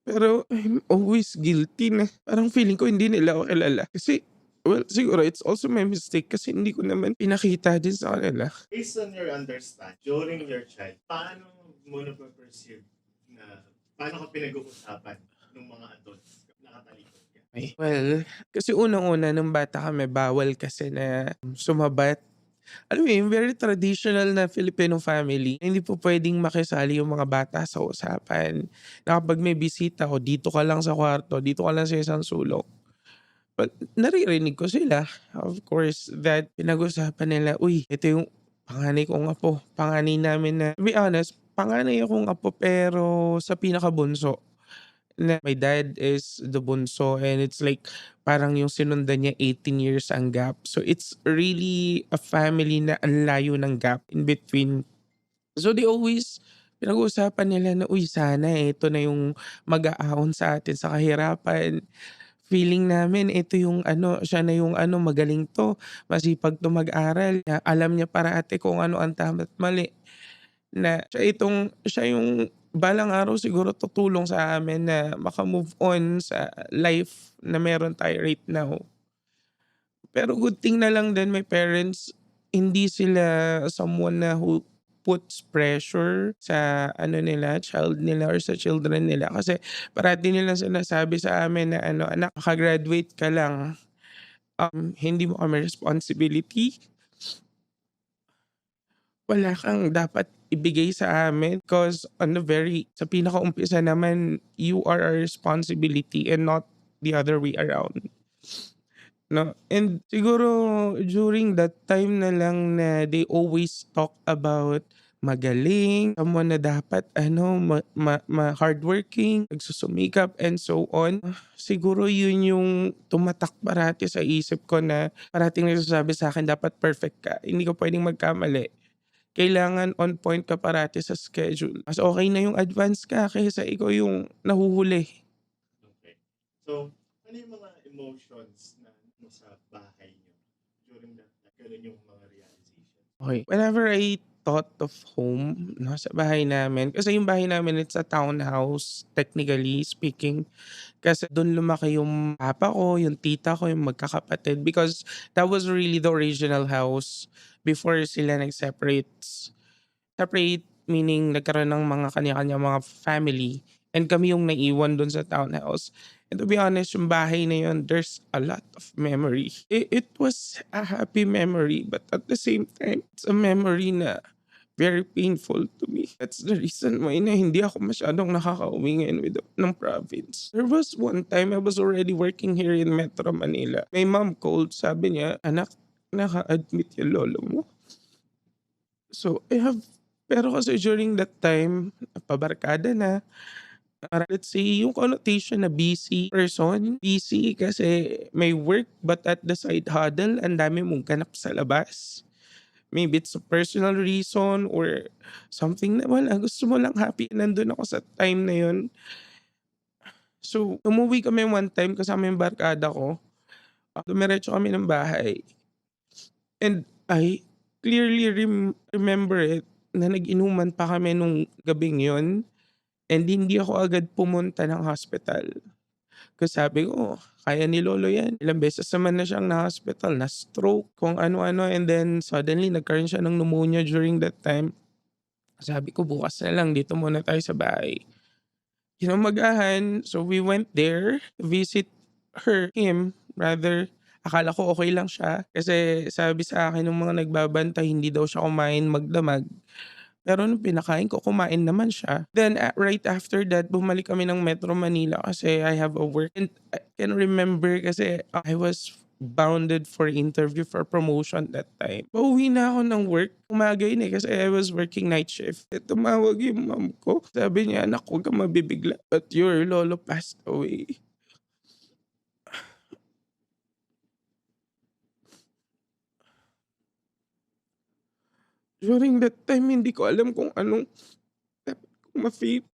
Pero I'm always guilty na parang feeling ko hindi nila ako kilala. Kasi, well, siguro it's also my mistake kasi hindi ko naman pinakita din sa kanila. Based on your understand, during your child, paano mo nape-perceive na paano ka pinag-uusapan nung mga adults nakatalikod ka? Ay, well, kasi unang-una nung bata kami bawal kasi na sumabat. Alam mo yun, very traditional na Filipino family. Hindi po puwedeng makisali yung mga bata sa usapan. Na kapag may bisita o dito ka lang sa kwarto, dito ka lang sa isang sulok. But naririnig ko sila, of course, that pinag-usapan nila, "Uy, ito yung panganay kong apo." Panganay namin na to be honest, panganay akong apo pero sa pinakabunso. Na my dad is the bunso and it's like parang yung sinundan niya 18 years ang gap. So it's really a family na ang layo ng gap in between. So they always pinag-uusapan nila na, "Uy, sana ito na yung mag-aahon sa atin sa kahirapan." Feeling namin ito yung ano, siya na yung ano, magaling 'to, masipag 'to mag-aral, na alam niya parate kung ano ang tama't mali. Na siya yung balang araw siguro tutulong sa amin na maka-move on sa life na meron tayo right now. Pero good thing na lang din my parents, hindi sila someone na who puts pressure sa ano nila, child nila or sa children nila. Kasi parati nilang sinasabi sa amin na ano, "Anak, kaka-graduate ka lang, hindi mo kami responsibility. Wala kang dapat ibigay sa amin cause on the very sa pinakaumpisa naman, you are our responsibility and not the other way around." 'No? And siguro during that time na lang na they always talk about magaling, someone na dapat ano hardworking, nagsusumikap and so on. Siguro yun yung tumatak parati sa isip ko na parating nagsasabi sa'kin dapat perfect ka, hindi ka puwedeng magkamali. Kailangan on point ka parati sa schedule. Mas okey na yung advance ka kaysa ikaw yung nahuhuli. Okay. So, ano yung mga emotions na mo sa bahay niyo during that time? Ganun yung mga realization. Okey. Whenever I thought of home 'no, sa bahay namin kasi yung bahay namin it's a townhouse technically speaking. Kasi dun lumaki yung papa ko, yung tita ko, yung magkakapatid because that was really the original house before sila Separate meaning nagkaroon ng mga kanya-kanyang mga family and kami yung naiwan dun sa townhouse. And to be honest, yung bahay na yun, there's a lot of memory. It was a happy memory but at the same time, it's a memory na very painful to me. That's the reason why na hindi ako masyadong nakakauwi ngayon ng province. There was one time I was already working here in Metro Manila. My mom called, sabi niya, "Anak, naka-admit yung lolo mo." So, pero kasi during that time, pabarkada na, let's say yung connotation na busy person, busy kasi may work but at the side huddle, ang dami mong ganap sa labas. Maybe it's a personal reason or something na wala, gusto mo lang happy nandun ako sa time na yun. So, umuwi kami one time kasama yung barkada ko, dumiretso kami ng bahay and I clearly remember it na nag-inuman pa kami nung gabing yun and hindi ako agad pumunta ng hospital. Kasi sabi ko, kaya ni lolo yan. Ilang beses naman na siyang na-hospital, na-stroke, kung ano-ano and then suddenly nagkaroon siya ng pneumonia during that time. Sabi ko, bukas na lang dito muna tayo sa bahay. Kinumagahan, so we went there, visit him rather. Akala ko okey lang siya kasi sabi sa akin nung mga nagbabantay hindi daw siya kumain magdamag. Pero nung pinakain ko kumain naman siya. Then, right after that bumalik kami ng Metro Manila kasi I have a work and I can remember kasi I was bounded for interview for promotion that time. Pauwi na ako ng work, umaga yun, eh, kasi I was working night shift. Eh, tumawag yung mom ko, sabi niya, "Anak, huwag kang mabibigla, but your lolo passed away." During that time hindi ko alam kung anong dapat kong ma-feel.